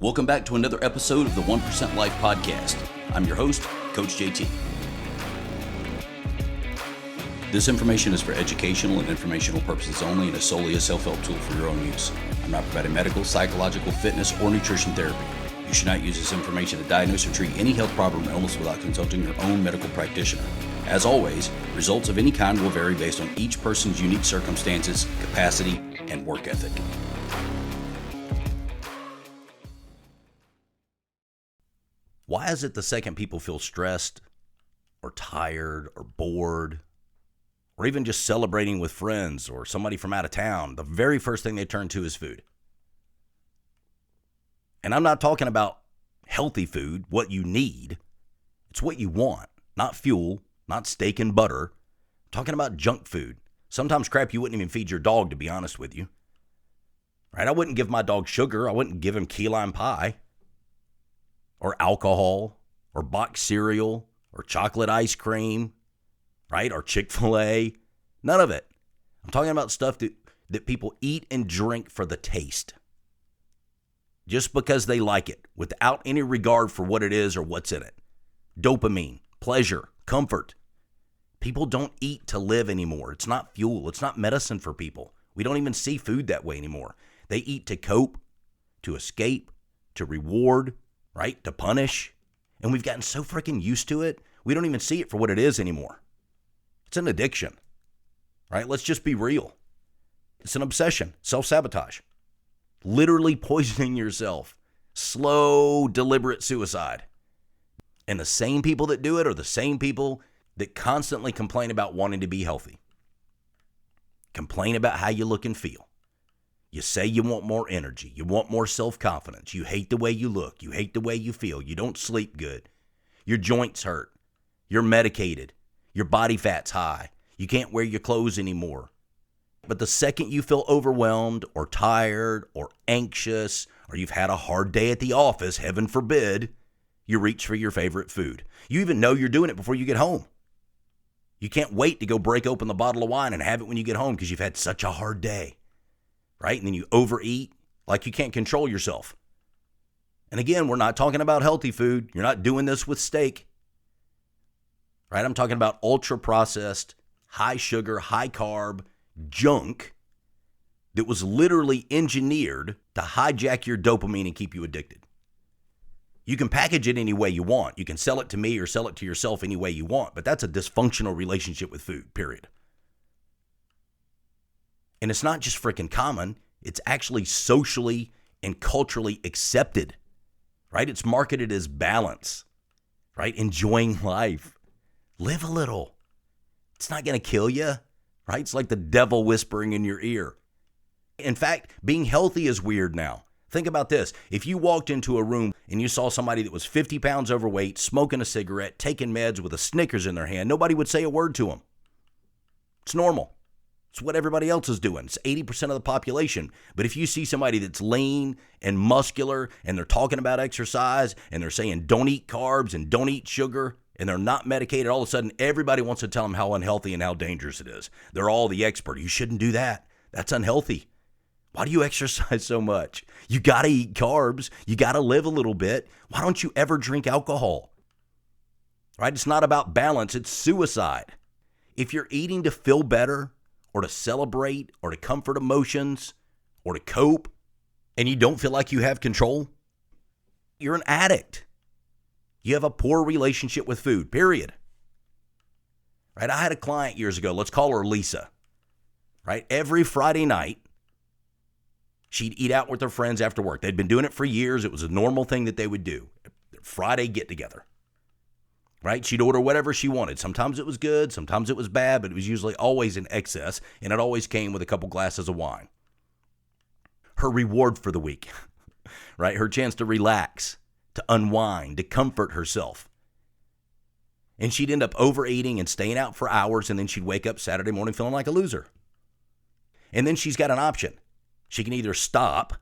Welcome back to another episode of the 1% Life Podcast. I'm your host, Coach JT. This information is for educational and informational purposes only and is solely a self-help tool for your own use. I'm not providing medical, psychological, fitness, or nutrition therapy. You should not use this information to diagnose or treat any health problem or illness without consulting your own medical practitioner. As always, results of any kind will vary based on each person's unique circumstances, capacity, and work ethic. Why is it the second people feel stressed or tired or bored or even just celebrating with friends or somebody from out of town, the very first thing they turn to is food? And I'm not talking about healthy food, what you need. It's what you want, not fuel, not steak and butter. I'm talking about junk food. Sometimes crap you wouldn't even feed your dog, to be honest with you. Right? I wouldn't give my dog sugar. I wouldn't give him key lime pie or alcohol or boxed cereal or chocolate ice cream, right? Or Chick-fil-A. None of it. I'm talking about stuff that people eat and drink for the taste. Just because they like it, without any regard for what it is or what's in it. Dopamine, pleasure, comfort. People don't eat to live anymore. It's not fuel. It's not medicine for people. We don't even see food that way anymore. They eat to cope, to escape, to reward, right? To punish. And we've gotten so freaking used to it, we don't even see it for what it is anymore. It's an addiction, right? Let's just be real. It's an obsession, self-sabotage. Literally poisoning yourself. Slow, deliberate suicide. And the same people that do it are the same people that constantly complain about wanting to be healthy. Complain about how you look and feel. You say you want more energy. You want more self-confidence. You hate the way you look. You hate the way you feel. You don't sleep good. Your joints hurt. You're medicated. Your body fat's high. You can't wear your clothes anymore. But the second you feel overwhelmed or tired or anxious or you've had a hard day at the office, heaven forbid, you reach for your favorite food. You even know you're doing it before you get home. You can't wait to go break open the bottle of wine and have it when you get home because you've had such a hard day, right? And then you overeat like you can't control yourself. And again, we're not talking about healthy food. You're not doing this with steak, right? I'm talking about ultra-processed, high sugar, high carb, junk that was literally engineered to hijack your dopamine and keep you addicted. You can package it any way you want. You can sell it to me or sell it to yourself any way you want, but that's a dysfunctional relationship with food, period. And it's not just freaking common. It's actually socially and culturally accepted, right? It's marketed as balance, right? Enjoying life. Live a little. It's not going to kill you. Right? It's like the devil whispering in your ear. In fact, being healthy is weird now. Think about this. If you walked into a room and you saw somebody that was 50 pounds overweight, smoking a cigarette, taking meds with a Snickers in their hand, nobody would say a word to them. It's normal. It's what everybody else is doing. It's 80% of the population. But if you see somebody that's lean and muscular and they're talking about exercise and they're saying don't eat carbs and don't eat sugar, and they're not medicated, all of a sudden, everybody wants to tell them how unhealthy and how dangerous it is. They're all the expert. You shouldn't do that. That's unhealthy. Why do you exercise so much? You got to eat carbs. You got to live a little bit. Why don't you ever drink alcohol? Right? It's not about balance. It's suicide. If you're eating to feel better or to celebrate or to comfort emotions or to cope and you don't feel like you have control, you're an addict. You have a poor relationship with food, period. Right? I had a client years ago, let's call her Lisa. Right? Every Friday night, she'd eat out with her friends after work. They'd been doing it for years. It was a normal thing that they would do. Friday get together. Right? She'd order whatever she wanted. Sometimes it was good, sometimes it was bad, but it was usually always in excess, and it always came with a couple glasses of wine. Her reward for the week, right? Her chance to relax, to unwind, to comfort herself. And she'd end up overeating and staying out for hours, and then she'd wake up Saturday morning feeling like a loser. And then she's got an option. She can either stop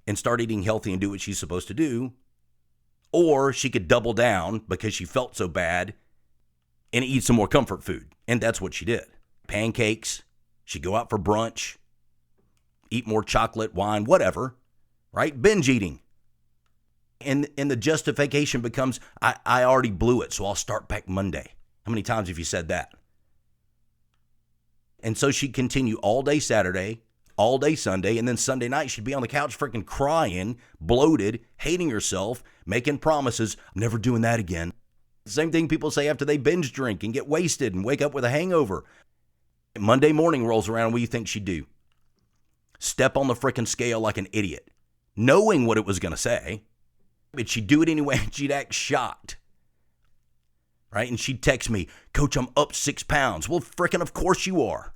and start eating healthy and do what she's supposed to do, or she could double down because she felt so bad and eat some more comfort food. And that's what she did. Pancakes. She'd go out for brunch, eat more chocolate, wine, whatever, right? Binge eating. And the justification becomes, I already blew it, so I'll start back Monday. How many times have you said that? And so she'd continue all day Saturday, all day Sunday, and then Sunday night she'd be on the couch freaking crying, bloated, hating herself, making promises, I'm never doing that again. Same thing people say after they binge drink and get wasted and wake up with a hangover. Monday morning rolls around, what do you think she'd do? Step on the freaking scale like an idiot, knowing what it was going to say, but she'd do it anyway and she'd act shocked. Right? And she'd text me, Coach, I'm up 6 pounds. Well, freaking of course you are.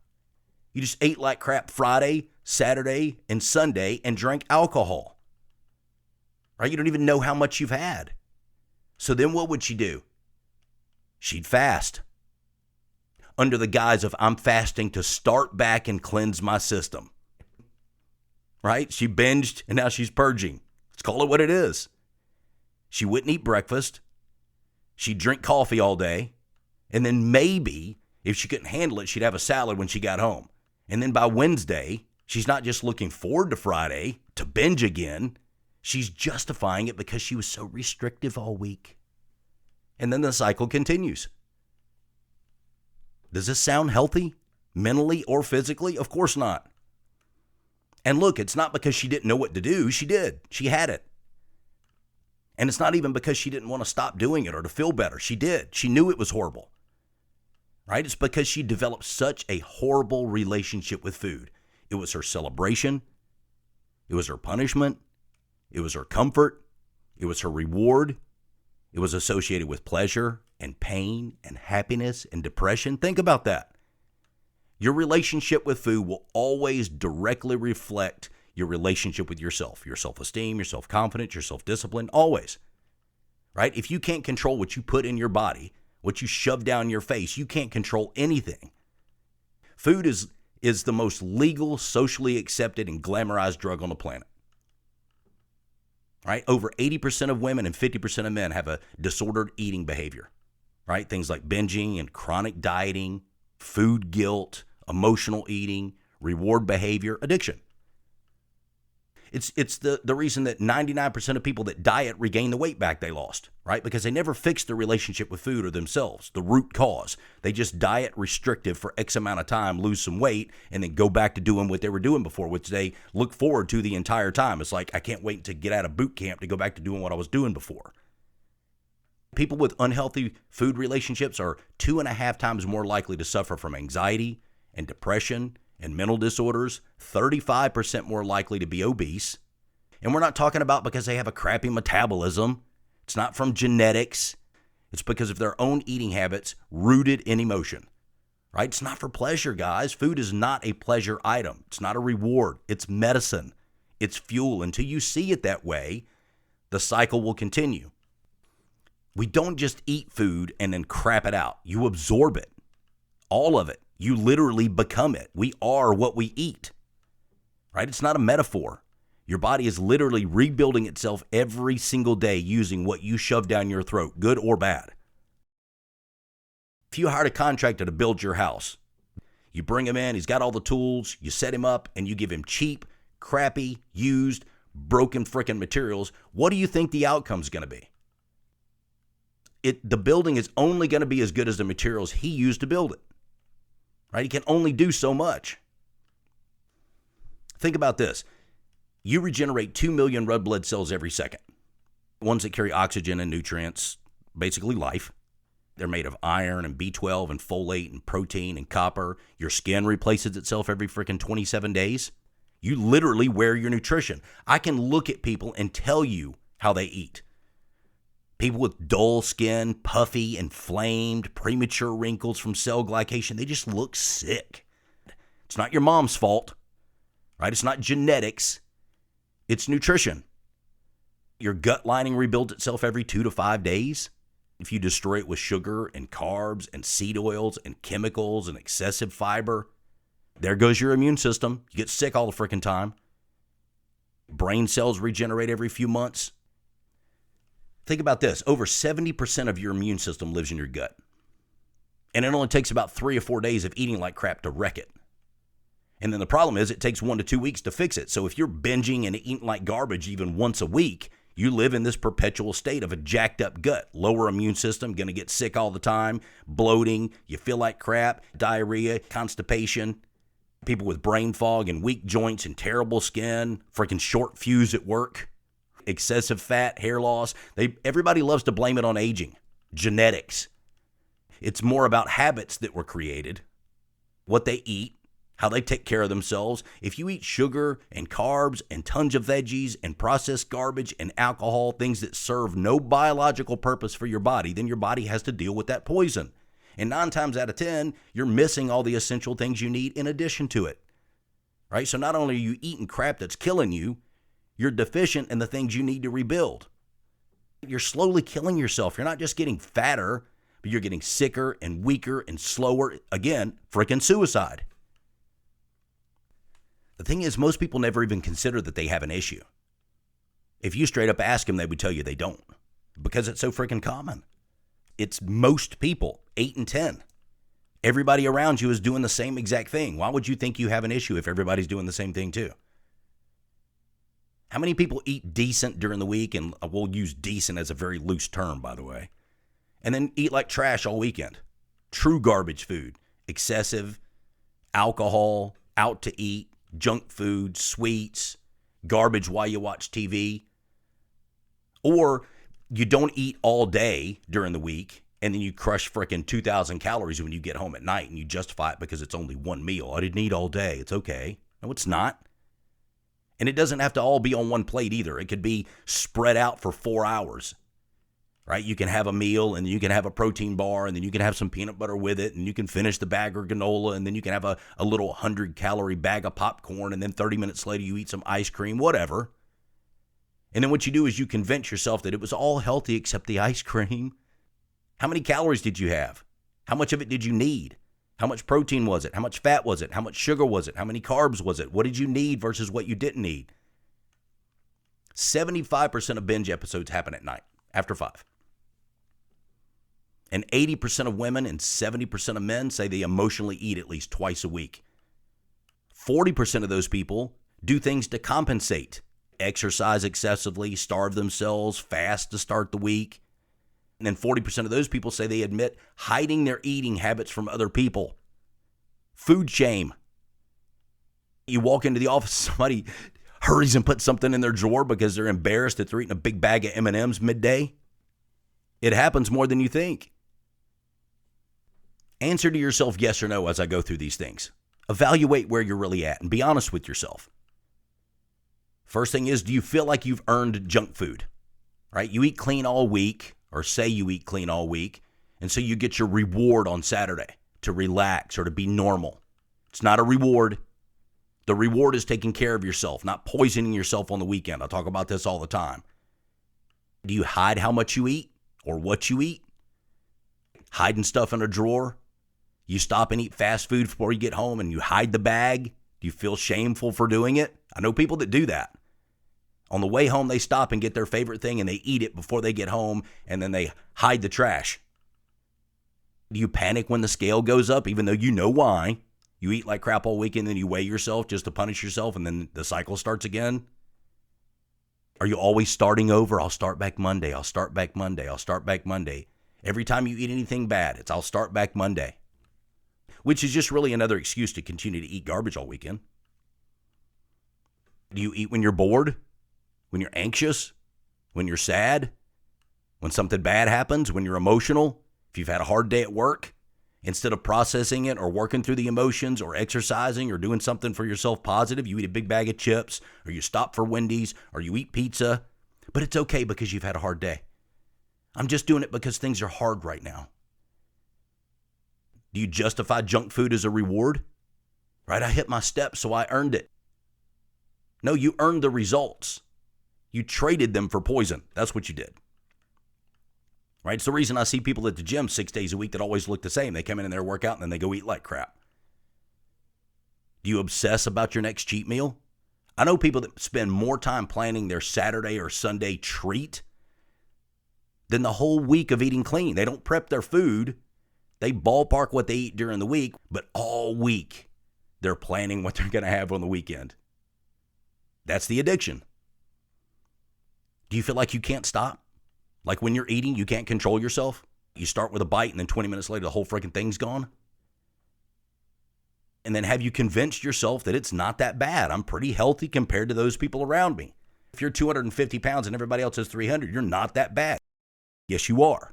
You just ate like crap Friday, Saturday, and Sunday and drank alcohol. Right? You don't even know how much you've had. So then what would she do? She'd fast. Under the guise of I'm fasting to start back and cleanse my system. Right? She binged and now she's purging. Let's call it what it is. She wouldn't eat breakfast. She'd drink coffee all day. And then maybe, if she couldn't handle it, she'd have a salad when she got home. And then by Wednesday, she's not just looking forward to Friday to binge again. She's justifying it because she was so restrictive all week. And then the cycle continues. Does this sound healthy, mentally or physically? Of course not. And look, it's not because she didn't know what to do. She did. She had it. And it's not even because she didn't want to stop doing it or to feel better. She did. She knew it was horrible. Right? It's because she developed such a horrible relationship with food. It was her celebration. It was her punishment. It was her comfort. It was her reward. It was associated with pleasure and pain and happiness and depression. Think about that. Your relationship with food will always directly reflect your relationship with yourself, your self-esteem, your self-confidence, your self-discipline, always. Right? If you can't control what you put in your body, what you shove down your face, you can't control anything. Food is the most legal, socially accepted, and glamorized drug on the planet. Right? Over 80% of women and 50% of men have a disordered eating behavior. Right? Things like binging and chronic dieting, food guilt, emotional eating, reward behavior, addiction. It's the reason that 99% of people that diet regain the weight back they lost, right? Because they never fixed their relationship with food or themselves, the root cause. They just diet restrictive for X amount of time, lose some weight, and then go back to doing what they were doing before, which they look forward to the entire time. It's like, I can't wait to get out of boot camp to go back to doing what I was doing before. People with unhealthy food relationships are 2.5 times more likely to suffer from anxiety and depression and mental disorders, 35% more likely to be obese. And we're not talking about because they have a crappy metabolism. It's not from genetics. It's because of their own eating habits rooted in emotion, right? It's not for pleasure, guys. Food is not a pleasure item. It's not a reward. It's medicine. It's fuel. Until you see it that way, the cycle will continue. We don't just eat food and then crap it out. You absorb it, all of it. You literally become it. We are what we eat, right? It's not a metaphor. Your body is literally rebuilding itself every single day using what you shove down your throat, good or bad. If you hired a contractor to build your house, you bring him in, he's got all the tools, you set him up, and you give him cheap, crappy, used, broken frickin' materials, what do you think the outcome's going to be? The building is only going to be as good as the materials he used to build it. Right? He can only do so much. Think about this. You regenerate 2 million red blood cells every second. Ones that carry oxygen and nutrients, basically life. They're made of iron and B12 and folate and protein and copper. Your skin replaces itself every freaking 27 days. You literally wear your nutrition. I can look at people and tell you how they eat. People with dull skin, puffy, inflamed, premature wrinkles from cell glycation, they just look sick. It's not your mom's fault, right? It's not genetics. It's nutrition. Your gut lining rebuilds itself every 2 to 5 days. If you destroy it with sugar and carbs and seed oils and chemicals and excessive fiber, there goes your immune system. You get sick all the freaking time. Brain cells regenerate every few months. Think about this. Over 70% of your immune system lives in your gut. And it only takes about 3 or 4 days of eating like crap to wreck it. And then the problem is it takes 1 to 2 weeks to fix it. So if you're binging and eating like garbage even once a week, You live in this perpetual state of a jacked up gut, lower immune system, going to get sick all the time, bloating, you feel like crap, diarrhea, constipation, people with brain fog and weak joints and terrible skin, freaking short fuse at work, excessive fat, hair loss. Everybody loves to blame it on aging, genetics. It's more about habits that were created, what they eat, how they take care of themselves. If you eat sugar and carbs and tons of veggies and processed garbage and alcohol, things that serve no biological purpose for your body, then your body has to deal with that poison. And 9 times out of 10, you're missing all the essential things you need in addition to it. Right? So not only are you eating crap that's killing you, you're deficient in the things you need to rebuild. You're slowly killing yourself. You're not just getting fatter, but you're getting sicker and weaker and slower. Again, freaking suicide. The thing is, most people never even consider that they have an issue. If you straight up ask them, they would tell you they don't, because it's so freaking common. It's most people, 8 and 10. Everybody around you is doing the same exact thing. Why would you think you have an issue if everybody's doing the same thing too? How many people eat decent during the week, and we'll use decent as a very loose term, by the way, and then eat like trash all weekend? True garbage food, excessive, alcohol, out to eat, junk food, sweets, garbage while you watch TV. Or you don't eat all day during the week, and then you crush frickin' 2,000 calories when you get home at night, and you justify it because it's only one meal. I didn't eat all day. It's okay. No, it's not. And it doesn't have to all be on one plate either. It could be spread out for 4 hours. Right? You can have a meal, and you can have a protein bar, and then you can have some peanut butter with it, and you can finish the bag of granola, and then you can have a little 100-calorie bag of popcorn, and then 30 minutes later you eat some ice cream, whatever. And then what you do is you convince yourself that it was all healthy except the ice cream. How many calories did you have? How much of it did you need? How much protein was it? How much fat was it? How much sugar was it? How many carbs was it? What did you need versus what you didn't need? 75% of binge episodes happen at night, after 5. And 80% of women and 70% of men say they emotionally eat at least twice a week. 40% of those people do things to compensate. Exercise excessively, starve themselves, fast to start the week. And then 40% of those people say they admit hiding their eating habits from other people. Food shame. You walk into the office, somebody hurries and puts something in their drawer because they're embarrassed that they're eating a big bag of M&Ms midday. It happens more than you think. Answer to yourself yes or no as I go through these things. Evaluate where you're really at and be honest with yourself. First thing is, do you feel like you've earned junk food? Right? You eat clean all week, or say you eat clean all week, and so you get your reward on Saturday to relax or to be normal. It's not a reward. The reward is taking care of yourself, not poisoning yourself on the weekend. I talk about this all the time. Do you hide how much you eat or what you eat? Hiding stuff in a drawer? You stop and eat fast food before you get home and you hide the bag? Do you feel shameful for doing it? I know people that do that. On the way home, they stop and get their favorite thing and they eat it before they get home, and then they hide the trash. Do you panic when the scale goes up, even though you know why? You eat like crap all weekend, and then you weigh yourself just to punish yourself, and then the cycle starts again? Are you always starting over? I'll start back Monday. I'll start back Monday. I'll start back Monday. Every time you eat anything bad, it's I'll start back Monday. Which is just really another excuse to continue to eat garbage all weekend. Do you eat when you're bored? When you're anxious? When you're sad? When something bad happens? When you're emotional? If you've had a hard day at work? Instead of processing it or working through the emotions or exercising or doing something for yourself positive, you eat a big bag of chips, or you stop for Wendy's, or you eat pizza. But it's okay because you've had a hard day. I'm just doing it because things are hard right now. Do you justify junk food as a reward? Right? I hit my steps, so I earned it. No, you earned the results. You traded them for poison. That's what you did. Right? It's the reason I see people at the gym 6 days a week that always look the same. They come in their workout and then they go eat like crap. Do you obsess about your next cheat meal? I know people that spend more time planning their Saturday or Sunday treat than the whole week of eating clean. They don't prep their food. They ballpark what they eat during the week, but all week they're planning what they're going to have on the weekend. That's the addiction. Do you feel like you can't stop? Like when you're eating, you can't control yourself? You start with a bite and then 20 minutes later, the whole freaking thing's gone? And then have you convinced yourself that it's not that bad? I'm pretty healthy compared to those people around me. If you're 250 pounds and everybody else is 300, you're not that bad. Yes, you are.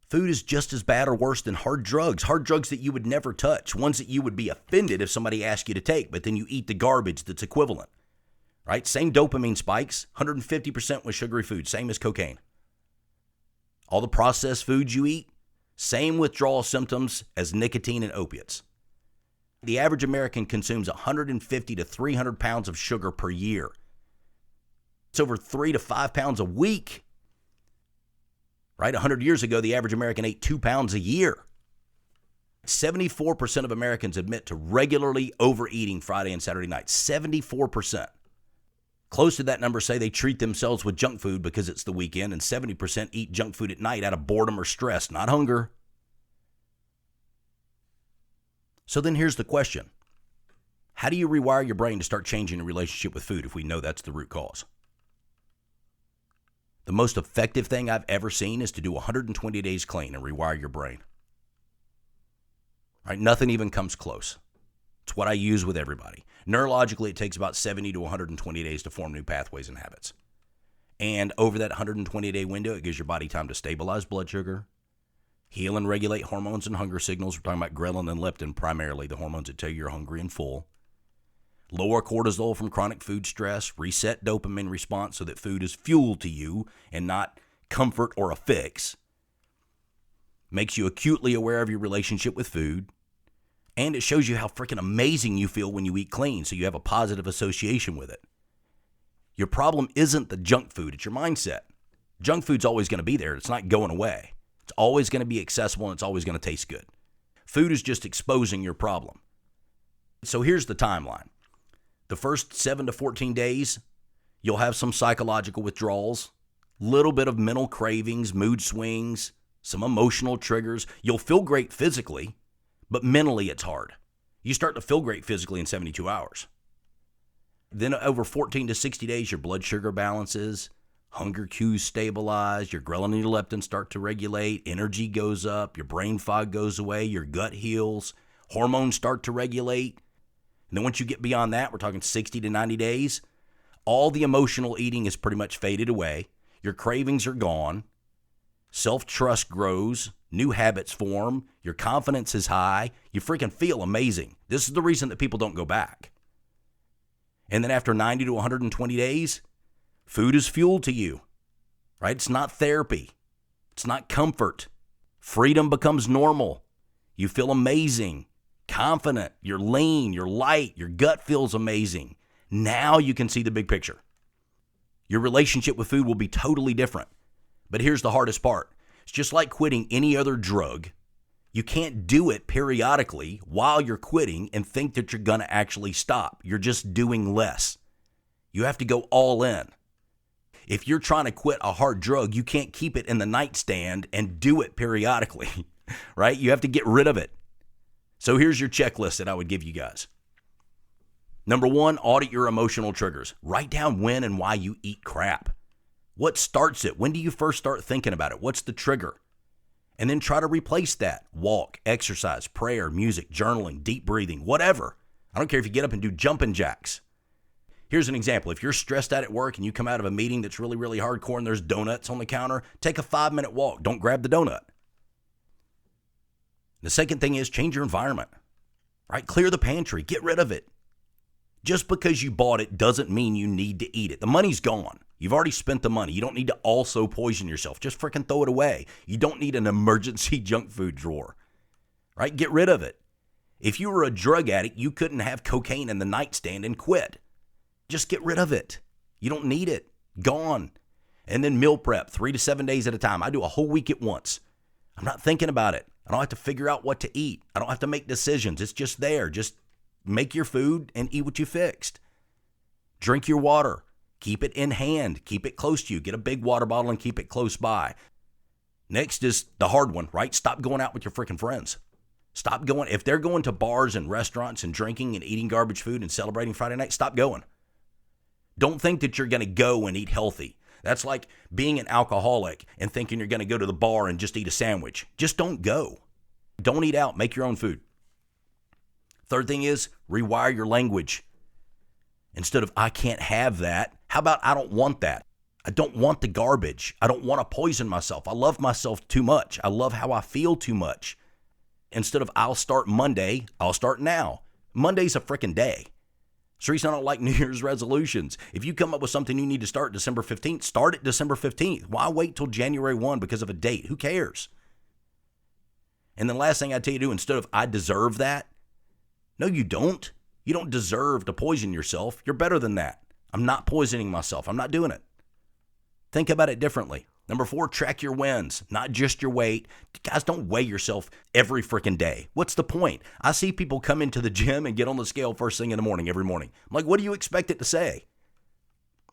Food is just as bad or worse than hard drugs that you would never touch, ones that you would be offended if somebody asked you to take, but then you eat the garbage that's equivalent, right? Same dopamine spikes, 150% with sugary food, same as cocaine. All the processed foods you eat, same withdrawal symptoms as nicotine and opiates. The average American consumes 150 to 300 pounds of sugar per year. It's over 3 to 5 pounds a week. Right? 100 years ago, the average American ate 2 pounds a year. 74% of Americans admit to regularly overeating Friday and Saturday nights. 74%. Close to that number say they treat themselves with junk food because it's the weekend, and 70% eat junk food at night out of boredom or stress, not hunger. So then here's the question. How do you rewire your brain to start changing your relationship with food if we know that's the root cause? The most effective thing I've ever seen is to do 120 days clean and rewire your brain. Right? Nothing even comes close. It's what I use with everybody. Neurologically, it takes about 70 to 120 days to form new pathways and habits. And over that 120-day window, it gives your body time to stabilize blood sugar, heal and regulate hormones and hunger signals. We're talking about ghrelin and leptin, primarily the hormones that tell you you're hungry and full. Lower cortisol from chronic food stress, reset dopamine response so that food is fuel to you and not comfort or a fix. Makes you acutely aware of your relationship with food. And it shows you how freaking amazing you feel when you eat clean, so you have a positive association with it. Your problem isn't the junk food, it's your mindset. Junk food's always going to be there. It's not going away. It's always going to be accessible and it's always going to taste good. Food is just exposing your problem. So here's the timeline. The first 7 to 14 days, you'll have some psychological withdrawals, little bit of mental cravings, mood swings, some emotional triggers. You'll feel great physically, but mentally it's hard. You start to feel great physically in 72 hours. Then over 14 to 60 days, your blood sugar balances, hunger cues stabilize, your ghrelin and your leptin start to regulate, energy goes up, your brain fog goes away, your gut heals, hormones start to regulate. And then once you get beyond that, we're talking 60 to 90 days, all the emotional eating is pretty much faded away. Your cravings are gone. Self-trust grows. New habits form. Your confidence is high. You freaking feel amazing. This is the reason that people don't go back. And then after 90 to 120 days, food is fuel to you, right? It's not therapy. It's not comfort. Freedom becomes normal. You feel amazing. Confident, you're lean, you're light, your gut feels amazing. Now you can see the big picture. Your relationship with food will be totally different. But here's the hardest part. It's just like quitting any other drug. You can't do it periodically while you're quitting and think that you're going to actually stop. You're just doing less. You have to go all in. If you're trying to quit a hard drug, you can't keep it in the nightstand and do it periodically, right? You have to get rid of it. So here's your checklist that I would give you guys. Number 1, audit your emotional triggers. Write down when and why you eat crap. What starts it? When do you first start thinking about it? What's the trigger? And then try to replace that. Walk, exercise, prayer, music, journaling, deep breathing, whatever. I don't care if you get up and do jumping jacks. Here's an example. If you're stressed out at work and you come out of a meeting that's really, really hardcore and there's donuts on the counter, take a 5-minute walk. Don't grab the donut. The second thing is change your environment, right? Clear the pantry, get rid of it. Just because you bought it doesn't mean you need to eat it. The money's gone. You've already spent the money. You don't need to also poison yourself. Just freaking throw it away. You don't need an emergency junk food drawer, right? Get rid of it. If you were a drug addict, you couldn't have cocaine in the nightstand and quit. Just get rid of it. You don't need it. Gone. And then meal prep, 3 to 7 days at a time. I do a whole week at once. I'm not thinking about it. I don't have to figure out what to eat. I don't have to make decisions. It's just there. Just make your food and eat what you fixed. Drink your water. Keep it in hand. Keep it close to you. Get a big water bottle and keep it close by. Next is the hard one, right? Stop going out with your freaking friends. Stop going. If they're going to bars and restaurants and drinking and eating garbage food and celebrating Friday night, stop going. Don't think that you're going to go and eat healthy. That's like being an alcoholic and thinking you're going to go to the bar and just eat a sandwich. Just don't go. Don't eat out. Make your own food. Third thing is rewire your language. Instead of, I can't have that, how about I don't want that? I don't want the garbage. I don't want to poison myself. I love myself too much. I love how I feel too much. Instead of, I'll start Monday, I'll start now. Monday's a freaking day. It's the reason I don't like New Year's resolutions. If you come up with something you need to start December 15th, start it December 15th. Why wait till January 1 because of a date? Who cares? And the last thing I tell you to do, instead of, I deserve that. No, you don't. You don't deserve to poison yourself. You're better than that. I'm not poisoning myself. I'm not doing it. Think about it differently. Number 4, track your wins, not just your weight. Guys, don't weigh yourself every freaking day. What's the point? I see people come into the gym and get on the scale first thing in the morning, every morning. I'm like, what do you expect it to say?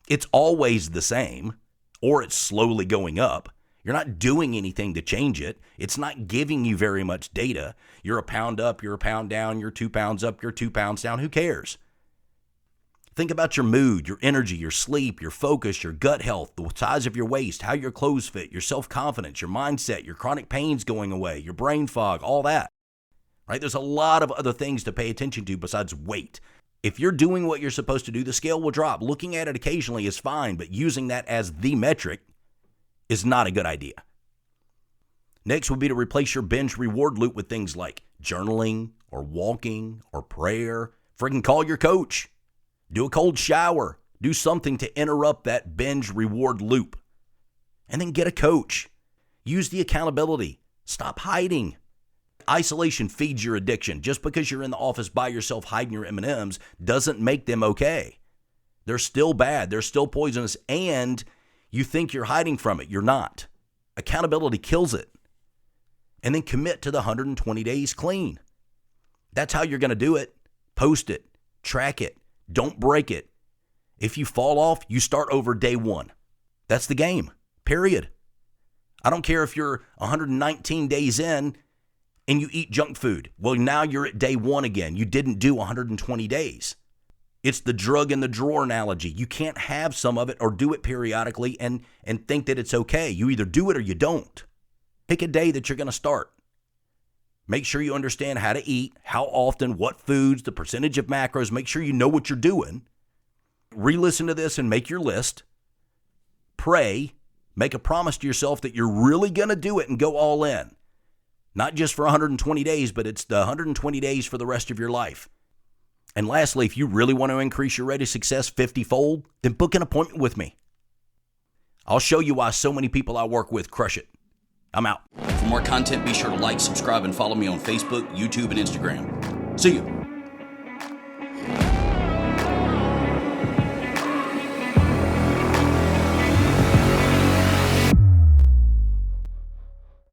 It's always the same, or it's slowly going up. You're not doing anything to change it. It's not giving you very much data. You're a pound up, you're a pound down, you're 2 pounds up, you're 2 pounds down. Who cares? Think about your mood, your energy, your sleep, your focus, your gut health, the size of your waist, how your clothes fit, your self-confidence, your mindset, your chronic pains going away, your brain fog, all that. Right? There's a lot of other things to pay attention to besides weight. If you're doing what you're supposed to do, the scale will drop. Looking at it occasionally is fine, but using that as the metric is not a good idea. Next would be to replace your binge reward loop with things like journaling or walking or prayer. Freaking call your coach. Do a cold shower. Do something to interrupt that binge reward loop. And then get a coach. Use the accountability. Stop hiding. Isolation feeds your addiction. Just because you're in the office by yourself hiding your M&Ms doesn't make them okay. They're still bad. They're still poisonous. And you think you're hiding from it. You're not. Accountability kills it. And then commit to the 120 days clean. That's how you're going to do it. Post it. Track it. Don't break it. If you fall off, you start over day 1. That's the game. Period. I don't care if you're 119 days in and you eat junk food. Well, now you're at day 1 again. You didn't do 120 days. It's the drug in the drawer analogy. You can't have some of it or do it periodically and think that it's okay. You either do it or you don't. Pick a day that you're going to start. Make sure you understand how to eat, how often, what foods, the percentage of macros. Make sure you know what you're doing. Re-listen to this and make your list. Pray. Make a promise to yourself that you're really going to do it and go all in. Not just for 120 days, but it's the 120 days for the rest of your life. And lastly, if you really want to increase your rate of success 50-fold, then book an appointment with me. I'll show you why so many people I work with crush it. I'm out. For more content, be sure to like, subscribe, and follow me on Facebook, YouTube, and Instagram. See you.